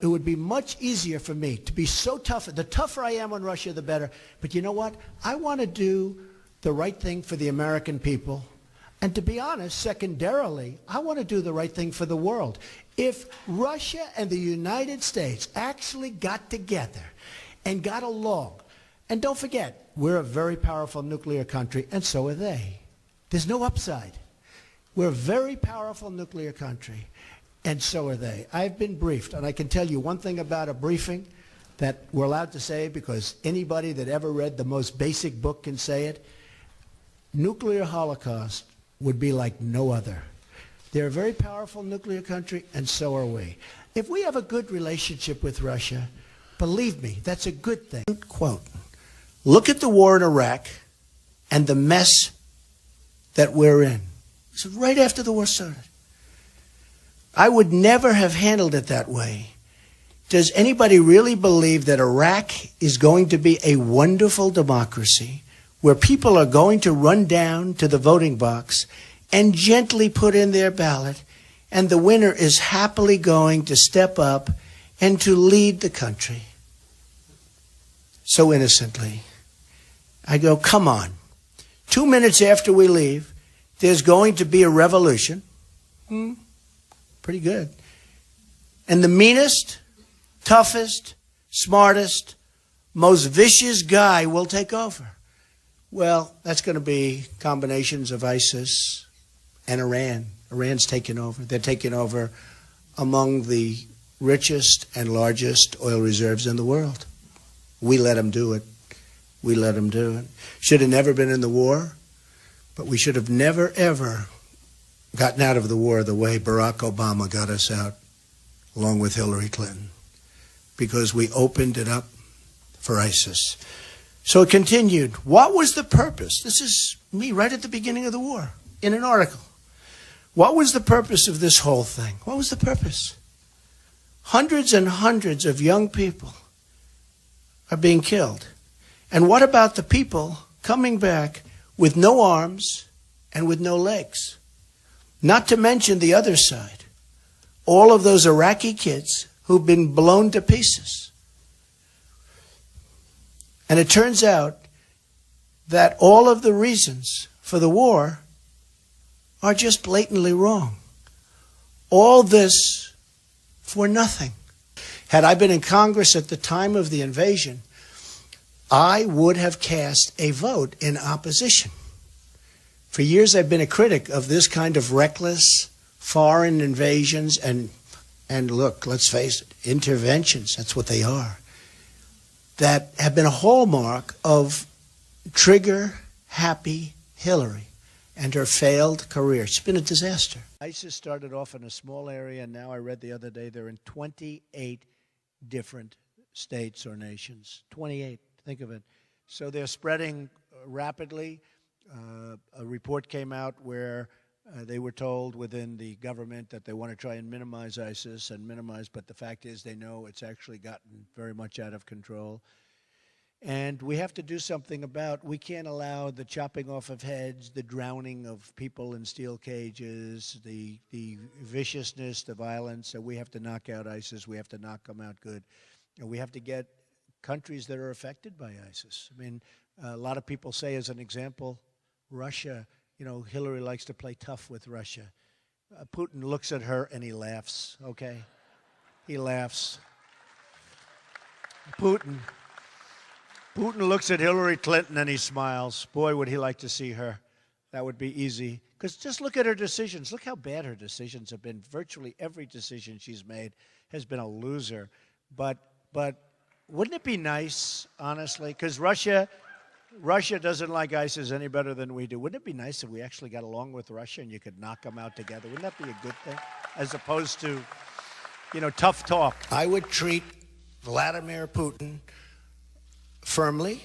it would be much easier for me to be so tough. The tougher I am on Russia, the better. But you know what? I want to do the right thing for the American people. And to be honest, secondarily, I want to do the right thing for the world. If Russia and the United States actually got together and got along, and don't forget, we're a very powerful nuclear country, and so are they. There's no upside. We're a very powerful nuclear country, and so are they. I've been briefed, and I can tell you one thing about a briefing that we're allowed to say because anybody that ever read the most basic book can say it. Nuclear holocaust would be like no other. They're a very powerful nuclear country, and so are we. If we have a good relationship with Russia, believe me, that's a good thing. Quote, look at the war in Iraq and the mess that we're in. This is right after the war started. I would never have handled it that way. Does anybody really believe that Iraq is going to be a wonderful democracy where people are going to run down to the voting box and gently put in their ballot, and the winner is happily going to step up and to lead the country? So innocently. I go, come on. 2 minutes after we leave, there's going to be a revolution. Pretty good. And the meanest, toughest, smartest, most vicious guy will take over. Well, that's going to be combinations of ISIS and Iran. Iran's taking over. They're taking over among the richest and largest oil reserves in the world. We let them do it. We let them do it. Should have never been in the war, but we should have never, ever gotten out of the war the way Barack Obama got us out, along with Hillary Clinton, because we opened it up for ISIS. So it continued. What was the purpose? This is me right at the beginning of the war, in an article. What was the purpose of this whole thing? What was the purpose? Hundreds and hundreds of young people are being killed. And what about the people coming back with no arms and with no legs? Not to mention the other side. All of those Iraqi kids who've been blown to pieces. And it turns out that all of the reasons for the war are just blatantly wrong. All this for nothing. Had I been in Congress at the time of the invasion, I would have cast a vote in opposition. For years I've been a critic of this kind of reckless foreign invasions and look, let's face it, interventions, that's what they are, that have been a hallmark of trigger-happy Hillary and her failed career. It's been a disaster. ISIS started off in a small area, and now I read the other day they're in 28 different states or nations. 28, think of it. So they're spreading rapidly. A report came out where they were told within the government that they want to try and minimize ISIS but the fact is they know it's actually gotten very much out of control. And we have to do something about, we can't allow the chopping off of heads, the drowning of people in steel cages, the viciousness, the violence. So we have to knock out ISIS. We have to knock them out good. And we have to get countries that are affected by ISIS. I mean, a lot of people say, as an example, Russia, you know, Hillary likes to play tough with Russia. Putin looks at her and he laughs, okay? He laughs. Putin looks at Hillary Clinton and he smiles. Boy, would he like to see her. That would be easy. Because just look at her decisions. Look how bad her decisions have been. Virtually every decision she's made has been a loser. But wouldn't it be nice, honestly? Because Russia doesn't like ISIS any better than we do. Wouldn't it be nice if we actually got along with Russia and you could knock them out together? Wouldn't that be a good thing? As opposed to, you know, tough talk. I would treat Vladimir Putin firmly,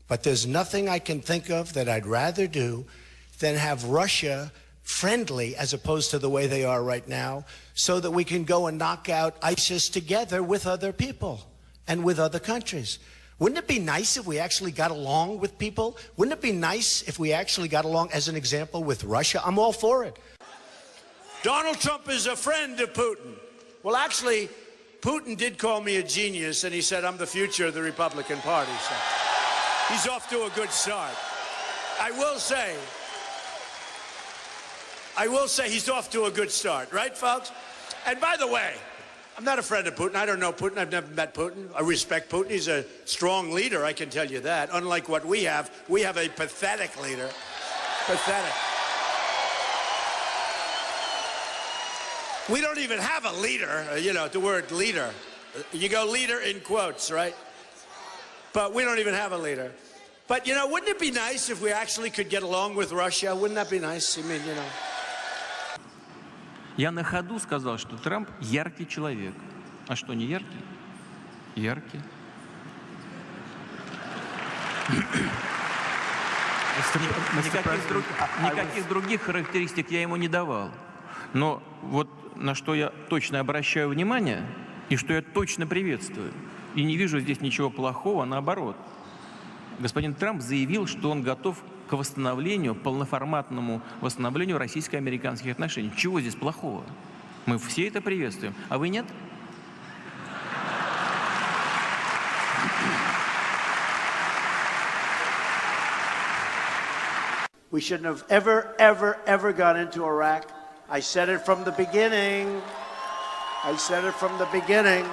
but there's nothing I can think of that I'd rather do than have Russia friendly as opposed to the way they are right now, so that we can go and knock out ISIS together with other people and with other countries. Wouldn't it be nice if we actually got along with people? Wouldn't it be nice if we actually got along, as an example, with Russia? I'm all for it. Donald Trump is a friend of Putin. Well, actually, Putin did call me a genius, and he said I'm the future of the Republican Party. So he's off to a good start. I will say he's off to a good start, right, folks? And by the way, I'm not a friend of Putin. I don't know Putin. I've never met Putin. I respect Putin. He's a strong leader, I can tell you that. Unlike what we have a pathetic leader. Pathetic. We don't even have a leader, you know, the word leader. You go leader in quotes, right? But we don't even have a leader. But, you know, wouldn't it be nice if we actually could get along with Russia? Wouldn't that be nice? I mean, you know. Я на ходу сказал, что Трамп яркий человек. А что, не яркий? Яркий. Никаких других характеристик я ему не давал. Но вот на что я точно обращаю внимание, и что я точно приветствую, и не вижу здесь ничего плохого, наоборот. Господин Трамп заявил, что он готов к восстановлению, полноформатному восстановлению российско-американских отношений. Чего здесь плохого? Мы все это приветствуем. А вы нет? We shouldn't have ever gone into Iraq. I said it from the beginning. I said it from the beginning.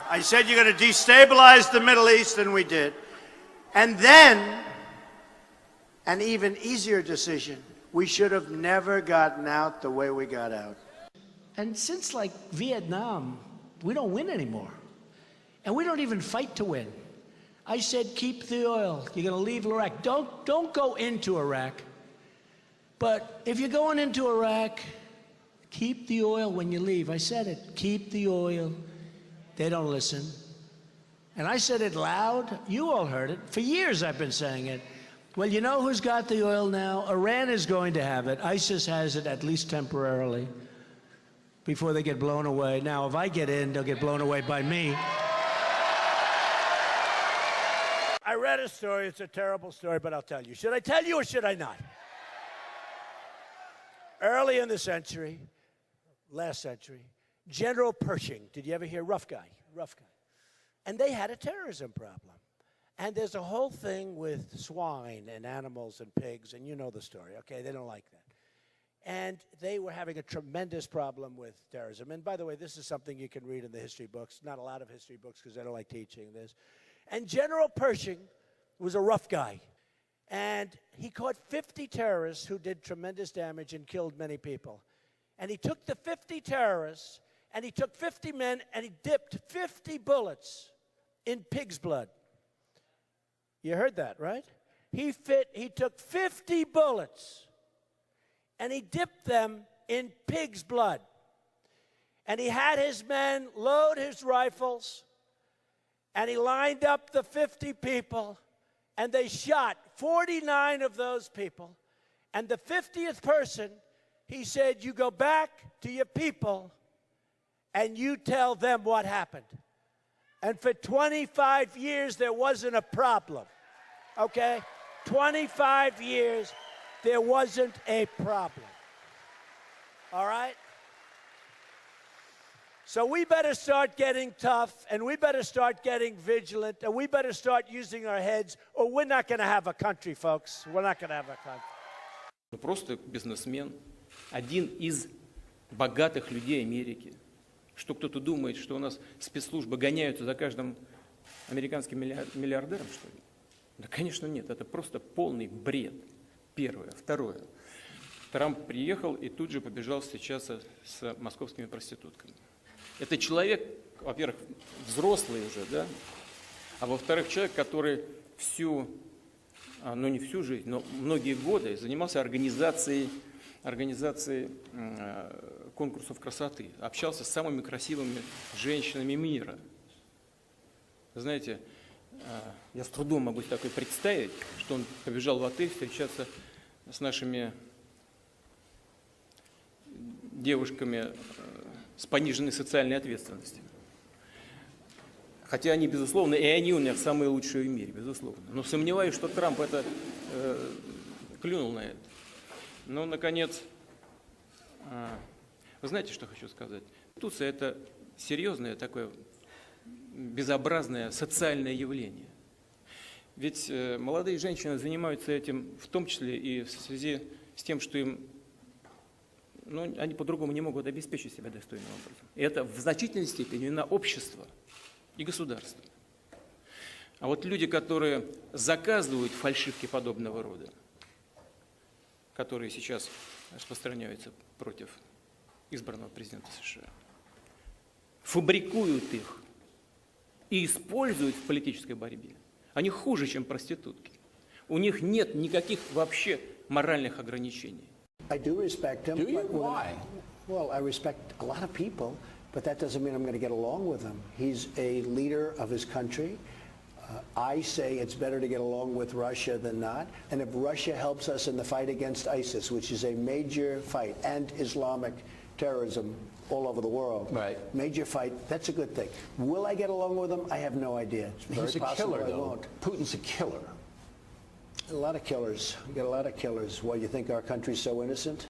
I said you're going to destabilize the Middle East, and we did. And then, an even easier decision, we should have never gotten out the way we got out. And since, like, Vietnam, we don't win anymore. And we don't even fight to win. I said, keep the oil. You're going to leave Iraq. Don't go into Iraq. But if you're going into Iraq, keep the oil when you leave. I said it. Keep the oil. They don't listen. And I said it loud. You all heard it. For years I've been saying it. Well, you know who's got the oil now? Iran is going to have it. ISIS has it, at least temporarily, before they get blown away. Now, if I get in, they'll get blown away by me. I read a story. It's a terrible story, but I'll tell you. Should I tell you or should I not? Early in the century, last century, General Pershing, did you ever hear? Rough guy. And they had a terrorism problem. And there's a whole thing with swine and animals and pigs, and you know the story, okay? They don't like that. And they were having a tremendous problem with terrorism. And by the way, this is something you can read in the history books. Not a lot of history books because I don't like teaching this. And General Pershing was a rough guy. And he caught 50 terrorists who did tremendous damage and killed many people. And he took the 50 terrorists, and he took 50 men, and he dipped 50 bullets in pig's blood. You heard that, right? He took 50 bullets, and he dipped them in pig's blood. And he had his men load his rifles, and he lined up the 50 people, and they shot 49 of those people. And the 50th person, he said, you go back to your people, and you tell them what happened. And for 25 years, there wasn't a problem, okay? 25 years, there wasn't a problem, all right? So we better start getting tough, and we better start getting vigilant, and we better start using our heads, or we're not going to have a country, folks. We're not going to have a country. Просто бизнесмен, один из богатых людей Америки. Что кто-то думает, что у нас спецслужбы гоняются за каждым американским миллиардером, что ли? Да, конечно, нет. Это просто полный бред. Первое. Второе. Трамп приехал и тут же побежал встречаться с московскими проститутками. Это человек, во-первых, взрослый уже, да? А во-вторых, человек, который не всю жизнь, но многие годы занимался организацией конкурсов красоты, общался с самыми красивыми женщинами мира. Знаете, я с трудом могу такое представить, что он побежал в отель встречаться с нашими девушками с пониженной социальной ответственностью. Хотя они, безусловно, и они у меня самые лучшие в мире, безусловно. Но сомневаюсь, что Трамп это клюнул на это. Ну, наконец, вы знаете, что хочу сказать? Конституция – это серьезное такое безобразное социальное явление. Ведь молодые женщины занимаются этим в том числе и в связи с тем, что им, ну, они по-другому не могут обеспечить себя достойным образом. И это в значительной степени вина общества и государства. А вот люди, которые заказывают фальшивки подобного рода, которые сейчас распространяются против избранного президента США, фабрикуют их и используют в политической борьбе, они хуже, чем проститутки. У них нет никаких вообще моральных ограничений. I do respect him. Do you? Why? Well, I respect a lot of people, but that doesn't mean I'm going to get along with him. He's a leader of his country. I say it's better to get along with Russia than not. And if Russia helps us in the fight against ISIS, which is a major fight, and Islamic terrorism all over the world, right. Major fight, that's a good thing. Will I get along with him? I have no idea. It's very He's a possible killer, I though. won't. Putin's a killer. A lot of killers. We got a lot of killers. Why, you think our country's so innocent?